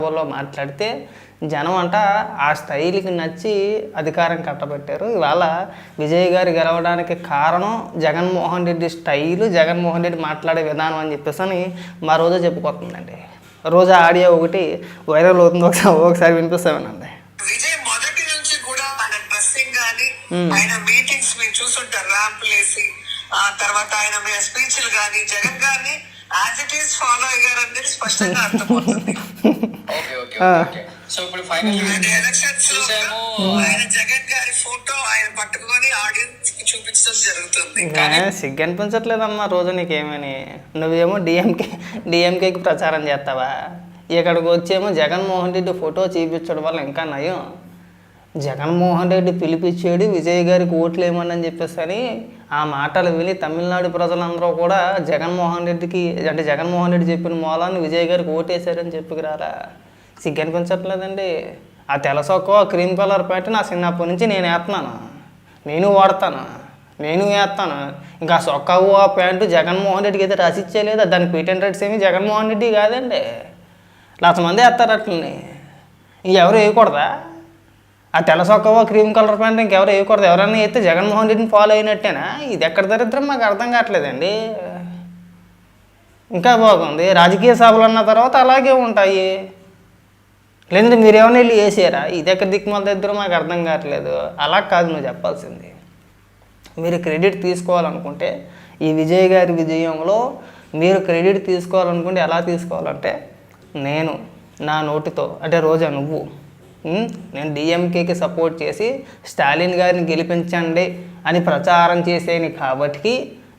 లో మాట్లాడితే జనం అంట ఆ స్టైల్కి నచ్చి అధికారం కట్టబెట్టారు. ఇవాళ విజయ్ గారు గెలవడానికి కారణం జగన్మోహన్ రెడ్డి స్టైలు, జగన్మోహన్ రెడ్డి మాట్లాడే విధానం అని చెప్పేసి అని మా రోజా చెప్పుకోతుందండి. రోజా ఆడియో ఒకటి వైరల్ అవుతుంది, ఒకసారి వినిపిస్తామేనండి. విజయ్ మొదటి నుంచి కూడా ఆయన డ్రెస్సింగ్ కానీ ఆయన మీటింగ్స్ మీరు చూసుంటారు, ర్యాంపులు వేసి తర్వాత ఆయన స్పీచ్లు కానీ జగన్ గారిని యాజ్ ఇట్ ఈస్ ఫాలో అయ్యారు అనేది స్పష్టంగా అర్థమవుతుంది. సో ఇప్పుడు ఫైనల్లీ ఎలక్షన్స్ లో ఆయన జగన్ గారి ఫోటో ఆయన పట్టుకొని ఆడియన్స్ కి చూపించడం జరుగుతుంది. సిగ్గు అనిపించట్లేదమ్మా రోజు నీకేమని? నువ్వేమో డిఎంకేకి ప్రచారం చేస్తావా, ఇక్కడికి వచ్చేమో జగన్మోహన్ రెడ్డి ఫోటో చూపించడం వల్ల ఇంకా నయం. జగన్మోహన్ రెడ్డి పిలిపించాడు విజయ్ గారికి ఓట్లు వేయమని చెప్పేసి అని ఆ మాటలు విని తమిళనాడు ప్రజలందరూ కూడా జగన్మోహన్ రెడ్డికి అంటే జగన్మోహన్ రెడ్డి చెప్పిన మూలాన్ని విజయ్ గారికి ఓటేశారని చెప్పుకురారా. సిగ్గు అనిపించట్లేదండి. ఆ తెలసొక్క క్రీమ్ కలర్ ప్యాంట్ నా చిన్నప్పటి నుంచి నేను వేస్తున్నాను, నేను వాడతాను, నేను వేస్తాను. ఇంకా సొక్కవు ఆ ప్యాంటు జగన్మోహన్ రెడ్డికి అయితే రాసిచ్చేయలేదు. దానికి పేటెంట్ రైట్స్ ఏమి జగన్మోహన్ రెడ్డి కాదండి, లక్ష మంది వేస్తారు అట్లని. ఇంకెవరు వేయకూడదా? ఆ తెలసొక్కవో క్రీమ్ కలర్ ప్యాంట్ ఇంకెవరు వేయకూడదు. ఎవరైనా అయితే జగన్మోహన్ రెడ్డిని ఫాలో అయినట్టేనా? ఇది ఎక్కడ దరిద్రం మాకు అర్థం కావట్లేదండి. ఇంకా బాగుంది, రాజకీయ సభలు అన్న తర్వాత అలాగే ఉంటాయి. లేదంటే మీరేమైనా వెళ్ళి వేసారా? ఇది ఎక్కడ దిక్కుమాల దగ్గర మాకు అర్థం కావట్లేదు. అలా కాదు నువ్వు చెప్పాల్సింది. మీరు క్రెడిట్ తీసుకోవాలనుకుంటే ఈ విజయ్ గారి విజయంలో మీరు క్రెడిట్ తీసుకోవాలనుకుంటే ఎలా తీసుకోవాలంటే, నేను నా నోటితో అంటే రోజా నువ్వు నేను డిఎంకేకి సపోర్ట్ చేసి స్టాలిన్ గారిని గెలిపించండి అని ప్రచారం చేసేని కాబట్టి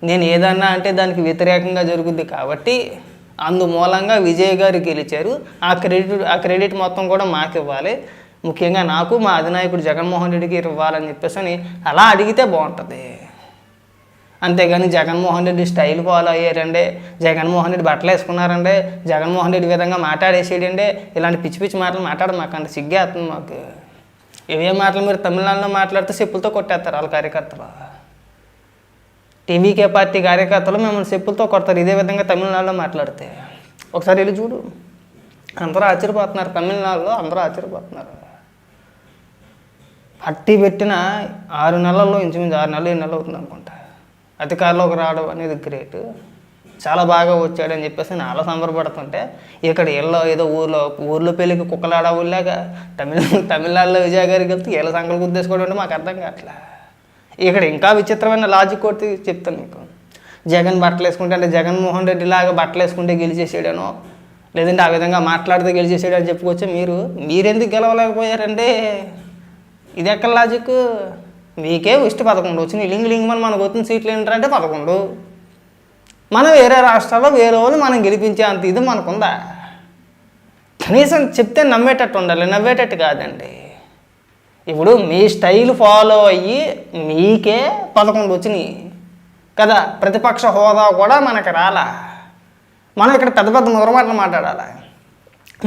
నేను ఏదన్నా అంటే దానికి వ్యతిరేకంగా జరుగుద్ది కాబట్టి అందుమూలంగా విజయ్ గారు గెలిచారు. ఆ క్రెడిట్ మొత్తం కూడా మాకు ఇవ్వాలి, ముఖ్యంగా నాకు మా అధినాయకుడు జగన్మోహన్ రెడ్డికి ఇవ్వాలని చెప్పేసి అని అలా అడిగితే బాగుంటుంది. అంతేగాని జగన్మోహన్ రెడ్డి స్టైల్ ఫాలో అయ్యారండి, జగన్మోహన్ రెడ్డి బట్టలు వేసుకున్నారండి, జగన్మోహన్ రెడ్డి విధంగా మాట్లాడేసేయండి, ఇలాంటి పిచ్చి పిచ్చి మాటలు మాట్లాడమాకండి. సిగ్గేస్తుంది మాకు. ఇవే మాటలు మీరు తమిళనాడులో మాట్లాడితే చెప్పులతో కొట్టేస్తారు వాళ్ళ కార్యకర్తలు. టీవీకే పార్టీ కార్యకర్తలు మిమ్మల్ని చెప్పులతో కొడతారు ఇదే విధంగా తమిళనాడులో మాట్లాడితే. ఒకసారి వెళ్ళి చూడు, అందరూ ఆశ్చర్యపోతున్నారు. తమిళనాడులో అందరూ ఆశ్చర్యపోతున్నారు. పట్టి పెట్టిన 6 నెలల్లో ఇంచుమించు 6 నెలలు 7 నెలలు అవుతుంది అనుకుంటా అధికారంలోకి రావడం అనేది గ్రేట్. చాలా బాగా వచ్చాడని చెప్పేసి చాలా సంబరపడుతుంటే ఇక్కడ ఏదో ఊర్లో పెళ్ళికి కుక్కలాడ ఊళ్ళాగా తమిళనాడులో విజయ్ గారికి వెళ్తే వీళ్ళ సంకలు గుద్దేసుకోవడం అంటే మాకు అర్థం కావట్లే. ఇక్కడ ఇంకా విచిత్రమైన లాజిక్ కొట్టి చెప్తాను మీకు. జగన్ బట్టలు వేసుకుంటే అంటే జగన్మోహన్ రెడ్డి లాగా బట్టలు వేసుకుంటే గెలిచేసాడనో, లేదంటే ఆ విధంగా మాట్లాడితే గెలిచేసాడు అని చెప్పుకొచ్చి మీరెందుకు గెలవలేకపోయారంటే ఇది ఎక్కడ లాజిక్? మీకే ఇష్ట 11 వచ్చినాయి. లింగ్ మనకు వచ్చిన సీట్లు ఏంటంటే 11. మనం వేరే రాష్ట్రాల్లో వేరే వాళ్ళు మనం గెలిపించే అంత ఇది మనకుందా? కనీసం చెప్తే నమ్మేటట్టు ఉండాలి, నవ్వేటట్టు కాదండి. ఇప్పుడు మీ స్టైల్ ఫాలో అయ్యి మీకే 11 వచ్చినాయి కదా, ప్రతిపక్ష హోదా కూడా మనకు రాలా. మనం ఇక్కడ పెద్ద పెద్ద మురమాటలు మాట్లాడాలి.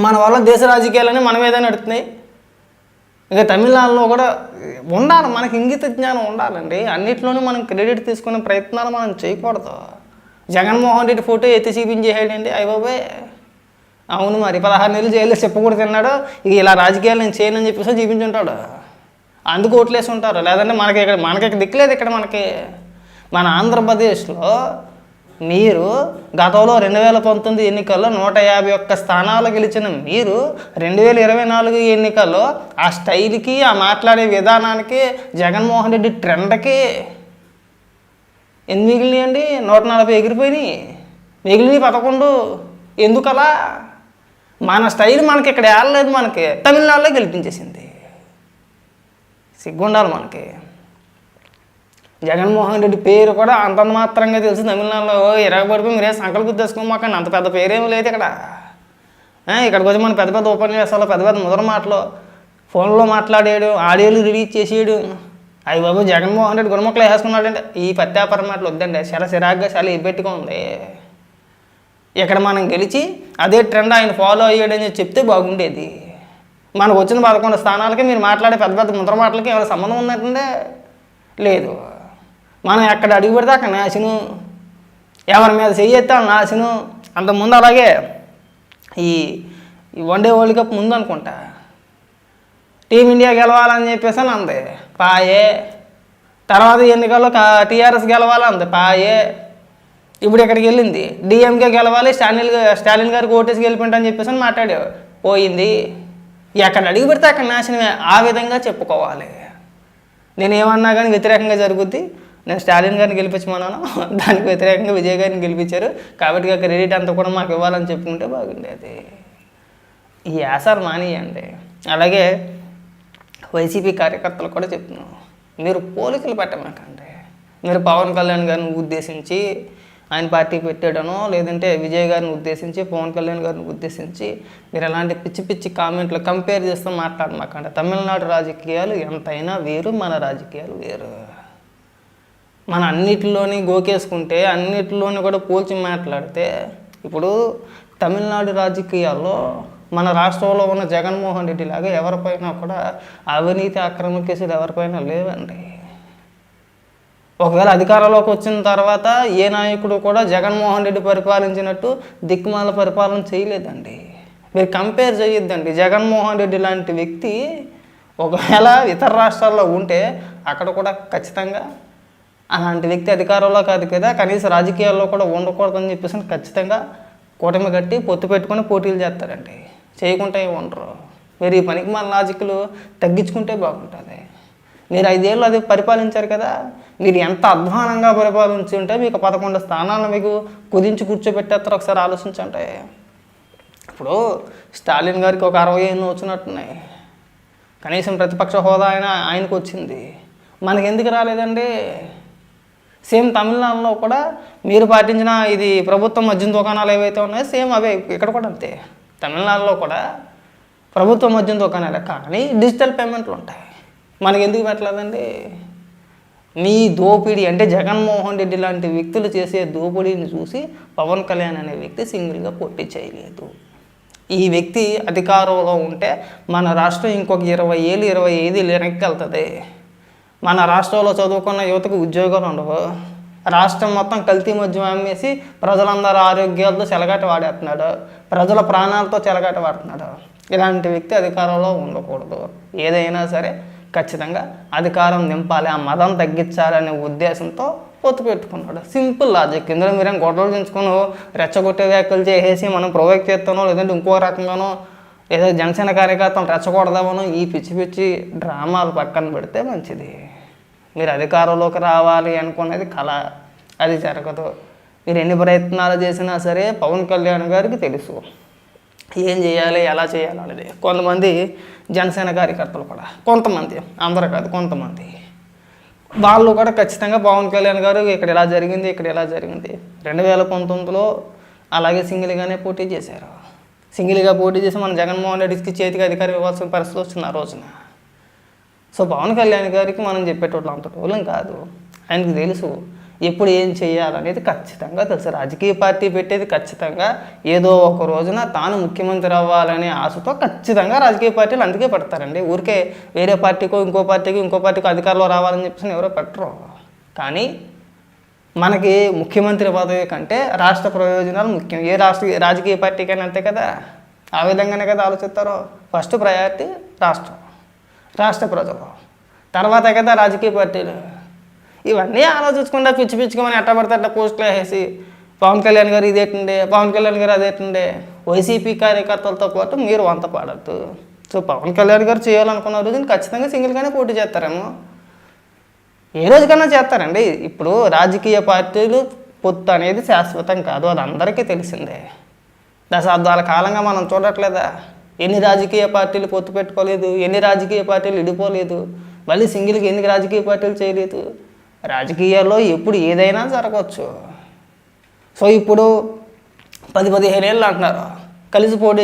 మన వల్ల దేశ రాజకీయాలని మనం ఏదైనా నడుతున్నాయి. ఇక తమిళనాడులో కూడా ఉండాలి, మనకి ఇంగిత జ్ఞానం ఉండాలండి. అన్నిట్లోనూ మనం క్రెడిట్ తీసుకునే ప్రయత్నాలు మనం చేయకూడదు. జగన్మోహన్ రెడ్డి ఫోటో ఎత్తి చూపించేసాడండి, అయ్యబాబే అవును మరి 16 నెలలు జైల్లో చెప్పకూడదు తిన్నాడు, ఇక ఇలా రాజకీయాలు నేను చేయనని చెప్పేసి చూపించుంటాడు, అందుకు ఓట్లేసి ఉంటారు. లేదంటే మనకి దిక్కులేదు. ఇక్కడ మన ఆంధ్రప్రదేశ్లో మీరు గతంలో 2019 ఎన్నికల్లో 151 స్థానాలు గెలిచిన మీరు 2024 ఎన్నికల్లో ఆ స్టైల్కి, ఆ మాట్లాడే విధానానికి, జగన్మోహన్ రెడ్డి ట్రెండ్కి ఎన్ని మిగిలినాయండి? 140 ఎగిరిపోయినాయి, మిగిలినవి 11. ఎందుకలా? మన స్టైల్ మనకి ఇక్కడ ఏడలేదు, మనకి తమిళనాడులో గెలిపించేసింది. సిగ్గుండాలి మనకి. జగన్మోహన్ రెడ్డి పేరు కూడా అంత మాత్రంగా తెలుసు తమిళనాడులో. ఇరగబడిపోయి మీరే సంకలు గుర్తేసుకోమాకండి, అంత పెద్ద పేరేమీ లేదు ఇక్కడ. ఇక్కడికి వచ్చి మన పెద్ద పెద్ద ఉపన్యాసాలు, పెద్ద పెద్ద ముదర మాటలు, ఫోన్లో మాట్లాడాడు, ఆడియోలు రిలీజ్ చేసాడు. అయ్యి బాబు జగన్మోహన్ రెడ్డి గుణముక్కలు వేసుకున్నాడంటే ఈ పత్యాపరం మాటలు వద్దండి. చాలా చిరాగ్గా చాలా ఇబ్బెట్టుగా ఉంది. ఇక్కడ మనం గెలిచి అదే ట్రెండ్ ఆయన ఫాలో అయ్యాడని చెప్తే బాగుండేది. మనకు వచ్చిన 11 స్థానాలకి మీరు మాట్లాడే పెద్ద పెద్ద ముద్ర మాటలకి ఏమైనా సంబంధం ఉన్నట్టుండే లేదు. మనం ఎక్కడ అడుగు పెడితే అక్కడ నాశను, ఎవరి మీద చెయ్యెత్తే నాశను. అంతకుముందు అలాగే ఈ ఈ వన్డే వరల్డ్ కప్ ముందు అనుకుంటా టీమిండియా గెలవాలని చెప్పేసి అని అంది, పాయే. తర్వాత ఎన్నికల్లో టీఆర్ఎస్ గెలవాలంది, పాయే. ఇప్పుడు ఇక్కడికి వెళ్ళింది డిఎంకే గెలవాలి, స్టాలిన్ గారికి ఓటేసి గెలిపిండని చెప్పేసి అని మాట్లాడావు, పోయింది. ఎక్కడ అడిగి పెడితే అక్కడ నాశనమే. ఆ విధంగా చెప్పుకోవాలి. నేను ఏమన్నా కానీ వ్యతిరేకంగా జరుగుద్ది. నేను స్టాలిన్ గారిని గెలిపించమన్నాను, దానికి వ్యతిరేకంగా విజయ్ గారిని గెలిపించారు కాబట్టి ఆ క్రెడిట్ అంతా కూడా మాకు ఇవ్వాలని చెప్పుకుంటే బాగుండేది. ఈ యాసాలు మానేయండి. అలాగే వైసీపీ కార్యకర్తలు కూడా చెప్తున్నాం, మీరు పోలికలు పెట్టమాకండి. మీరు పవన్ కళ్యాణ్ గారిని ఉద్దేశించి ఆయన పార్టీ పెట్టాడనో, లేదంటే విజయ్ గారిని ఉద్దేశించి పవన్ కళ్యాణ్ గారిని ఉద్దేశించి మీరు ఎలాంటి పిచ్చి పిచ్చి కామెంట్లు కంపేర్ చేస్తూ మాట్లాడమాకండి. తమిళనాడు రాజకీయాలు ఎంతైనా వేరు, మన రాజకీయాలు వేరు. మన అన్నిటిలోని గోకేసుకుంటే అన్నిటిలోని కూడా పోల్చి మాట్లాడితే ఇప్పుడు తమిళనాడు రాజకీయాల్లో మన రాష్ట్రంలో ఉన్న జగన్మోహన్ రెడ్డి లాగా ఎవరిపైనా కూడా అవినీతి అక్రమ కేసులు ఎవరిపైనా లేవండి. ఒకవేళ అధికారంలోకి వచ్చిన తర్వాత ఏ నాయకుడు కూడా జగన్మోహన్ రెడ్డి పరిపాలించినట్టు దిక్కుమాల పరిపాలన చేయలేదండి. మీరు కంపేర్ చేయొద్దండి. జగన్మోహన్ రెడ్డి లాంటి వ్యక్తి ఒకవేళ ఇతర రాష్ట్రాల్లో ఉంటే అక్కడ కూడా ఖచ్చితంగా అలాంటి వ్యక్తి అధికారంలో కాదు కదా, కనీసం రాజకీయాల్లో కూడా ఉండకూడదని చెప్పేసి ఖచ్చితంగా కూటమి కట్టి పొత్తు పెట్టుకొని పోటీలు చేస్తారండి. చేయకుండా ఉండరు. మీరు ఈ పనికి మన లాజిక్లు తగ్గించుకుంటే బాగుంటుంది. మీరు 5 ఏళ్ళు అది పరిపాలించారు కదా, మీరు ఎంత అధ్వానంగా పరిపాలించి ఉంటే మీకు 11 స్థానాలను మీకు కుదించి కూర్చోబెట్టేస్తారు. ఒకసారి ఆలోచించండి. ఇప్పుడు స్టాలిన్ గారికి ఒక 60 ఏళ్ళు వచ్చినట్టున్నాయి. కనీసం ప్రతిపక్ష హోదా ఆయనకు వచ్చింది, మనకి ఎందుకు రాలేదండి? సేమ్ తమిళనాడులో కూడా మీరు పాటించిన ఇది ప్రభుత్వం మద్యం దుకాణాలు ఏవైతే ఉన్నాయో సేమ్ అవే ఇక్కడ కూడా అంతే. తమిళనాడులో కూడా ప్రభుత్వ మద్యం దుకాణాలే కానీ డిజిటల్ పేమెంట్లు ఉంటాయి. మనకి ఎందుకు పెట్టలేదండి? మీ దోపిడీ అంటే జగన్మోహన్ రెడ్డి లాంటి వ్యక్తులు చేసే దోపిడీని చూసి పవన్ కళ్యాణ్ అనే వ్యక్తి సింగిల్గా పోటీ చేయలేదు. ఈ వ్యక్తి అధికారంలో ఉంటే మన రాష్ట్రం ఇంకొక 20 ఏళ్ళు 25 ఏళ్ళు వెనక్కి వెళ్తుంది. మన రాష్ట్రంలో చదువుకున్న యువతకు ఉద్యోగాలు ఉండవు. రాష్ట్రం మొత్తం కల్తీ మద్యం అమ్మేసి ప్రజలందరూ ఆరోగ్యాలతో చెలగాట వాడేస్తున్నాడు, ప్రజల ప్రాణాలతో చెలగాట వాడుతున్నాడు. ఇలాంటి వ్యక్తి అధికారంలో ఉండకూడదు. ఏదైనా సరే ఖచ్చితంగా అధికారం నింపాలి, ఆ మదం తగ్గించాలనే ఉద్దేశంతో పొత్తు పెట్టుకున్నాడు. Simple logic. ఇందులో మీరేం గొడవలు పెంచుకుని రెచ్చగొట్టే వ్యాఖ్యలు చేసేసి మనం ప్రొవోక్ చేస్తానో లేదంటే ఇంకో రకంగానో ఏదో జనసేన కార్యకర్తలు రెచ్చగొడదామనో ఈ పిచ్చి పిచ్చి డ్రామాలు పక్కన పెడితే మంచిది. మీరు అధికారంలోకి రావాలి అనుకునేది కళ, అది జరగదు. మీరు ఎన్ని ప్రయత్నాలు చేసినా సరే పవన్ కళ్యాణ్ గారికి తెలుసు ఏం చేయాలి ఎలా చేయాలి అనేది. కొంతమంది జనసేన కార్యకర్తలు కూడా, కొంతమంది, అందరూ కాదు కొంతమంది, వాళ్ళు కూడా ఖచ్చితంగా పవన్ కళ్యాణ్ గారు ఇక్కడ ఇలా జరిగింది ఇక్కడ ఇలా జరిగింది 2019లో అలాగే సింగిల్గానే పోటీ చేశారు. సింగిల్గా పోటీ చేసి మన జగన్మోహన్ రెడ్డికి చేతికి అధికారం ఇవ్వాల్సిన పరిస్థితి వచ్చింది ఆ రోజున. సో పవన్ కళ్యాణ్ గారికి మనం చెప్పేటోళ్ళు అంతటోళ్ళం కాదు. ఆయనకు తెలుసు ఎప్పుడు ఏం చేయాలనేది ఖచ్చితంగా తెలుసు. రాజకీయ పార్టీ పెట్టేది ఖచ్చితంగా ఏదో ఒక రోజున తాను ముఖ్యమంత్రి అవ్వాలనే ఆశతో ఖచ్చితంగా రాజకీయ పార్టీలు అందుకే పెడతారండి. ఊరికే వేరే పార్టీకో ఇంకో పార్టీకో అధికారంలో రావాలని చెప్పేసి ఎవరో పెట్టరు. కానీ మనకి ముఖ్యమంత్రి పదవి కంటే రాష్ట్ర ప్రయోజనాలు ముఖ్యం. ఏ రాజకీయ పార్టీకైనా అంతే కదా, ఆ విధంగానే కదా ఆలోచిస్తారో. ఫస్ట్ ప్రయారిటీ రాష్ట్ర ప్రజలు, తర్వాతే కదా రాజకీయ పార్టీలు. ఇవన్నీ ఆలోచించకుండా పిచ్చి పిచ్చిగా మనం ఎట్ట పడితే అట్లా పోస్టులు వేసేసి పవన్ కళ్యాణ్ గారు ఇదేటండే పవన్ కళ్యాణ్ గారు అదేటండే వైసీపీ కార్యకర్తలతో పాటు మీరు వంత పాడద్దు. సో పవన్ కళ్యాణ్ గారు చేయాలనుకున్న రోజున ఖచ్చితంగా సింగిల్గానే పోటీ చేస్తారేమో, ఏ రోజుకన్నా చేస్తారండి. ఇప్పుడు రాజకీయ పార్టీలు పొత్తు అనేది శాశ్వతం కాదు, అది అందరికీ తెలిసిందే. దశాబ్దాల కాలంగా మనం చూడట్లేదా? ఎన్ని రాజకీయ పార్టీలు పొత్తు పెట్టుకోలేదు, ఎన్ని రాజకీయ పార్టీలు ఇడిపోలేదు, మళ్ళీ సింగిల్గా ఎందుకు రాజకీయ పార్టీలు చేయలేదు? రాజకీయాల్లో ఎప్పుడు ఏదైనా జరగవచ్చు. సో ఇప్పుడు 10-15 ఏళ్ళు అంటున్నారు కలిసి పోటీ